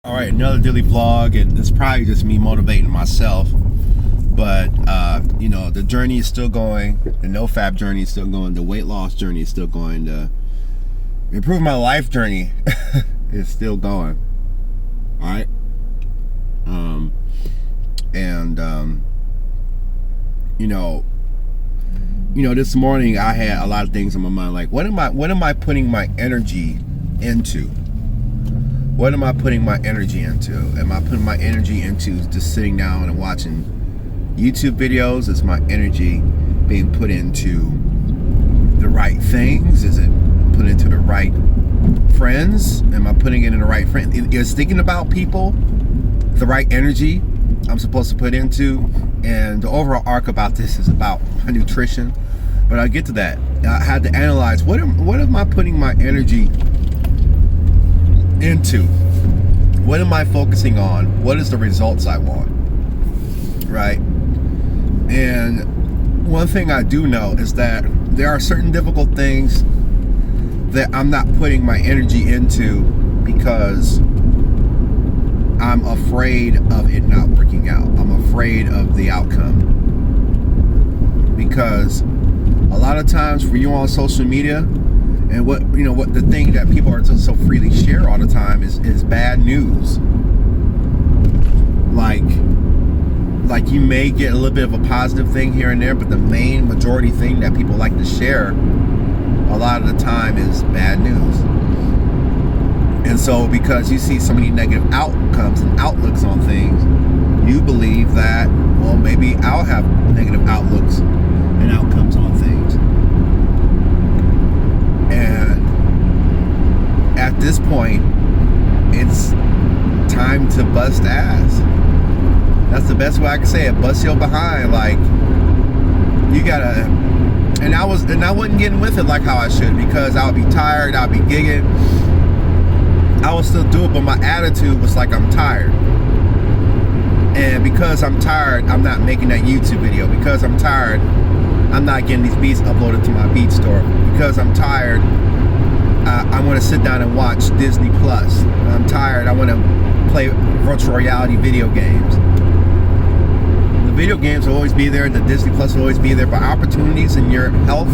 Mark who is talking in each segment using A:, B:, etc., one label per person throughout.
A: All right, another daily vlog, and it's probably just me motivating myself. But the journey is still going. The no-fap journey is still going. The weight loss journey is still going. The improve my life journey is still going. All right. This morning I had a lot of things on my mind. Like, what am I putting my energy into? What am I putting my energy into? Am I putting my energy into just sitting down and watching YouTube videos? Is my energy being put into the right things? Is it put into the right friends? Am I putting it in the right friends? Is thinking about people the right energy I'm supposed to put into? And the overall arc about this is about my nutrition, but I'll get to that. I had to analyze what am I putting my energy into? What am I focusing on? What is the results I want? Right? And one thing I do know is that there are certain difficult things that I'm not putting my energy into because I'm afraid of it not working out. I'm afraid of the outcome. Because a lot of times for you on social media, and what the thing that people are just so freely share all the time is bad news. Like you may get a little bit of a positive thing here and there, but the main majority thing that people like to share a lot of the time is bad news. And so because you see so many negative outcomes and outlooks on things, you believe that, well, maybe I'll have negative outlooks and outcomes on things. And at this point, it's time to bust ass. That's the best way I can say it. Bust your behind. Like, you gotta. And I wasn't getting with it like how I should, because I would be tired, I'd be gigging. I would still do it, but my attitude was like, I'm tired. And because I'm tired, I'm not making that YouTube video. Because I'm tired, I'm not getting these beats uploaded to my beat store. Because I'm tired, I want to sit down and watch Disney Plus. I'm tired, I want to play virtual reality video games. The video games will always be there, the Disney Plus will always be there, but opportunities in your health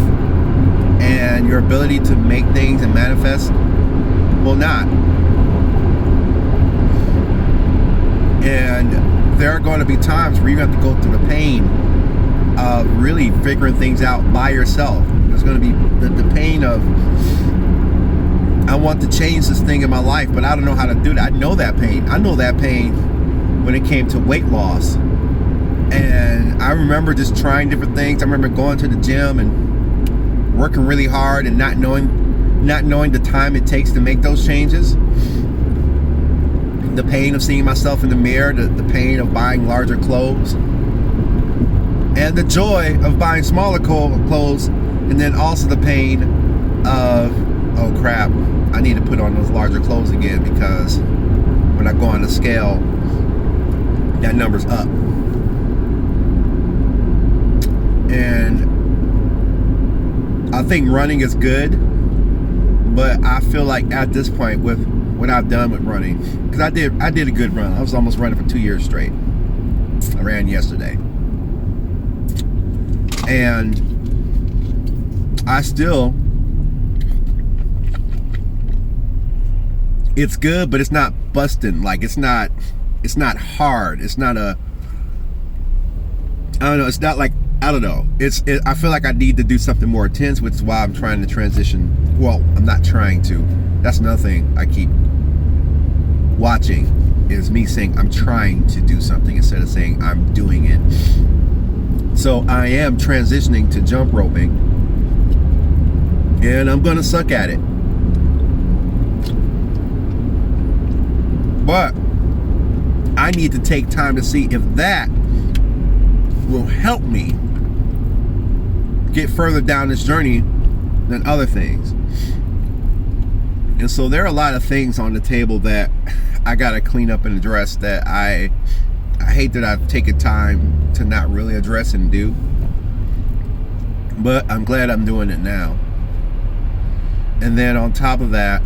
A: and your ability to make things and manifest will not. And there are going to be times where you have to go through the pain of really figuring things out by yourself. There's going to be the pain of, I want to change this thing in my life, but I don't know how to do that. I know that pain. I know that pain when it came to weight loss. And I remember just trying different things. I remember going to the gym and working really hard and not knowing the time it takes to make those changes. The pain of seeing myself in the mirror, the pain of buying larger clothes, and the joy of buying smaller clothes, and then also the pain of, oh crap, I need to put on those larger clothes again, because when I go on the scale, that number's up. And I think running is good, but I feel like at this point, with what I've done with running, because I did a good run. I was almost running for 2 years straight. I ran yesterday, and I still, it's good, but it's not busting. Like, it's not hard. It's not I don't know. It's not like, I don't know. I feel like I need to do something more intense, which is why I'm trying to transition. Well, I'm not trying to. That's another thing I keep watching, is me saying I'm trying to do something instead of saying I'm doing it. So I am transitioning to jump roping, and I'm gonna suck at it. But I need to take time to see if that will help me get further down this journey than other things. And so there are a lot of things on the table that I gotta clean up and address, that I hate that I've taken time to not really address and do, but I'm glad I'm doing it now. And then on top of that,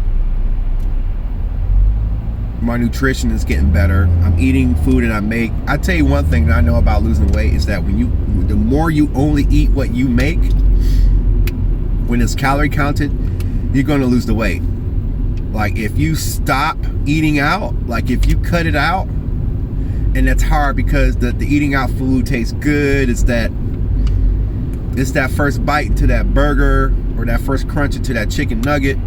A: My nutrition is getting better. I'm eating food that I make. I tell you one thing that I know about losing weight is that the more you only eat what you make, when it's calorie counted, you're going to lose the weight. Like if you stop eating out, like if you cut it out, and that's hard because the eating out food tastes good. It's that first bite into that burger or that first crunch into that chicken nugget.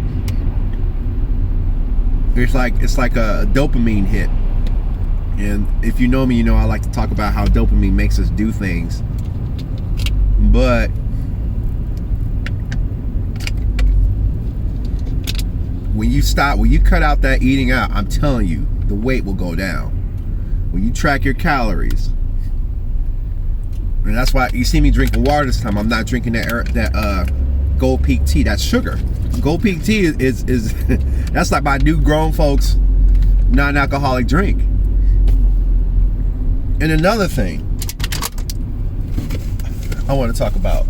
A: It's like a dopamine hit. And if you know me, you know I like to talk about how dopamine makes us do things. But when you cut out that eating out, I'm telling you, the weight will go down. When you track your calories. And that's why you see me drinking water this time. I'm not drinking that Gold Peak tea. That's sugar. Gold Peak tea is that's like my new grown folks non-alcoholic drink. And another thing I want to talk about,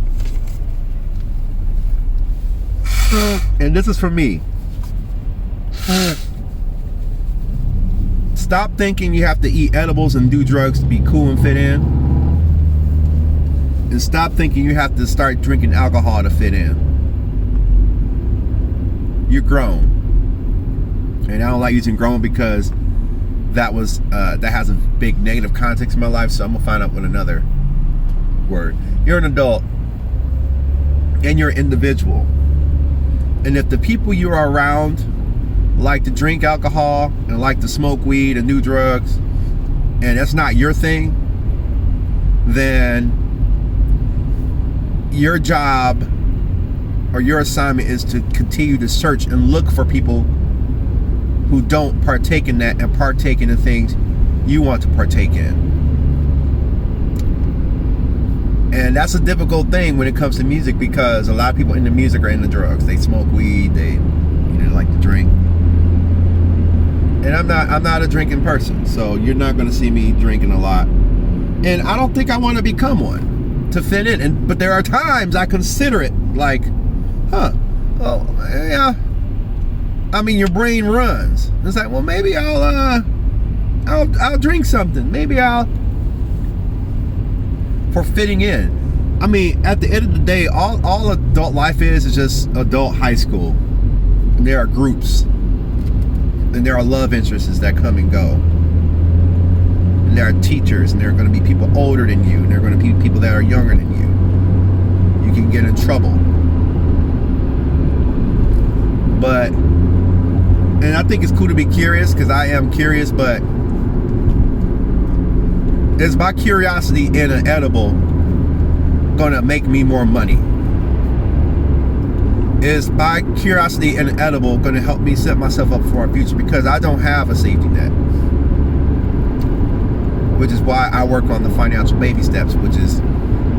A: and this is for me. Stop thinking you have to eat edibles and do drugs to be cool and fit in. And stop thinking you have to start drinking alcohol to fit in. You're grown. And I don't like using grown because that has a big negative context in my life, so I'm gonna find out with another word. You're an adult and you're an individual. And if the people you are around like to drink alcohol and like to smoke weed and do drugs, and that's not your thing, then your job or your assignment is to continue to search and look for people who don't partake in that and partake in the things you want to partake in. And that's a difficult thing when it comes to music, because a lot of people in the music are into drugs. They smoke weed, they like to drink. And I'm not a drinking person, so you're not going to see me drinking a lot. And I don't think I want to become one to fit in. But there are times I consider it like, oh yeah. I mean, your brain runs. It's like, well, maybe I'll drink something. Maybe for fitting in. I mean, at the end of the day, all adult life is just adult high school. And there are groups. And there are love interests that come and go. And there are teachers, and there are going to be people older than you, and there are going to be people that are younger than you. You can get in trouble. And I think it's cool to be curious, because I am curious, but is my curiosity in an edible going to make me more money? Is my curiosity in an edible going to help me set myself up for a future? Because I don't have a safety net. Which is why I work on the financial baby steps, which is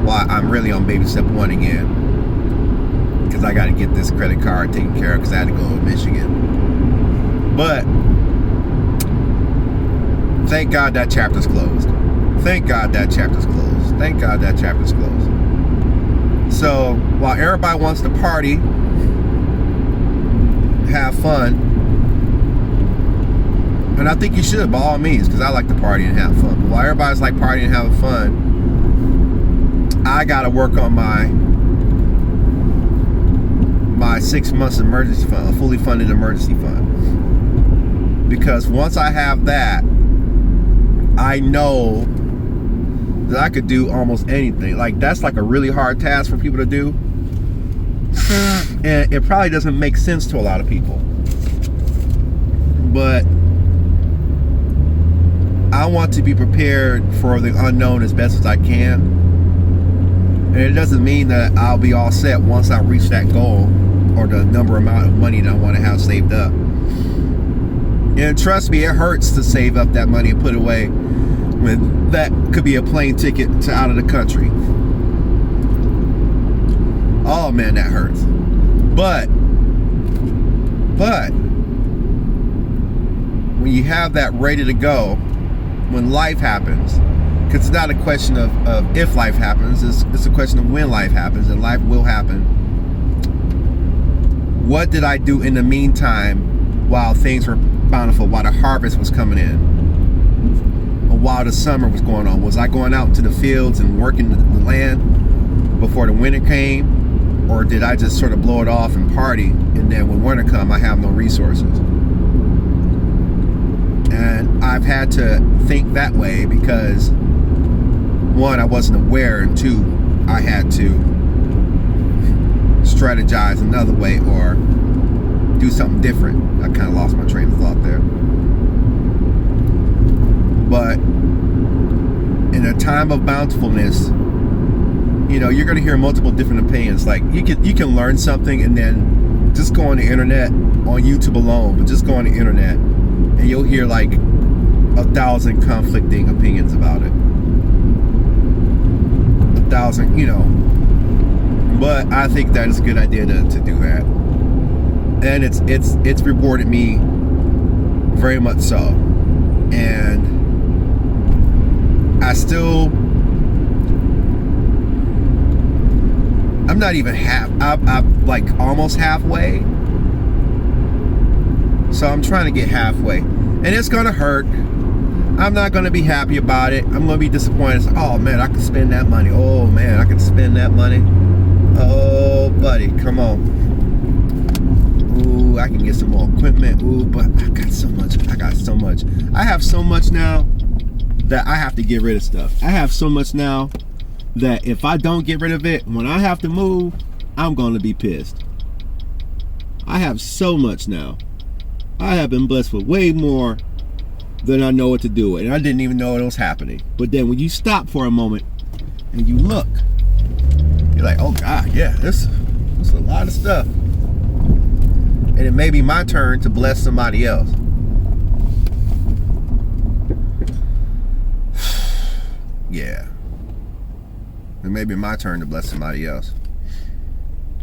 A: why I'm really on baby step 1 again. Because I got to get this credit card taken care of, because I had to go to Michigan. But thank God that chapter's closed. Thank God that chapter's closed. Thank God that chapter's closed. So while everybody wants to party, have fun, and I think you should, by all means, because I like to party and have fun. But while everybody's like partying and having fun, I gotta work on my 6 months emergency fund, a fully funded emergency fund. Because once I have that, I know that I could do almost anything. Like, that's like a really hard task for people to do. And it probably doesn't make sense to a lot of people. But I want to be prepared for the unknown as best as I can. And it doesn't mean that I'll be all set once I reach that goal or the amount of money that I want to have saved up. And trust me, it hurts to save up that money and put it away when that could be a plane ticket to out of the country. Oh man, that hurts. But when you have that ready to go, when life happens, because it's not a question of if life happens, it's a question of when life happens, and life will happen. What did I do in the meantime while things were bountiful, while the harvest was coming in, or while the summer was going on? Was I going out to the fields and working the land before the winter came? Or did I just sort of blow it off and party, and then when winter come, I have no resources? And I've had to think that way because, one, I wasn't aware, and two, I had to strategize another way or do something different. I kind of lost my train of thought there. But in a time of bountifulness, you know, you're going to hear multiple different opinions. Like you can learn something and then just go on the internet, on YouTube alone, but just go on the internet and you'll hear like 1,000 conflicting opinions about it. 1,000, you know. But I think that is a good idea to do that. And it's rewarded me very much so. And I still, I'm not even I'm like almost halfway. So I'm trying to get halfway. And it's gonna hurt. I'm not gonna be happy about it. I'm gonna be disappointed. Oh man, I could spend that money. Oh man, I could spend that money. Oh buddy, come on. Ooh, I can get some more equipment. Ooh, but I got so much. I have so much now that I have to get rid of stuff. I have so much now that if I don't get rid of it, when I have to move, I'm gonna be pissed. I have so much now. I have been blessed with way more than I know what to do with, and I didn't even know it was happening. But then when you stop for a moment and you look, you're like, oh God, yeah, this is a lot of stuff. And it may be my turn to bless somebody else. Yeah. It may be my turn to bless somebody else.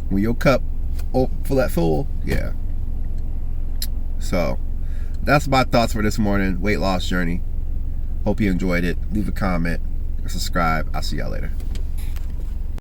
A: When your cup full, yeah. So, that's my thoughts for this morning. Weight loss journey. Hope you enjoyed it. Leave a comment. Subscribe. I'll see y'all later.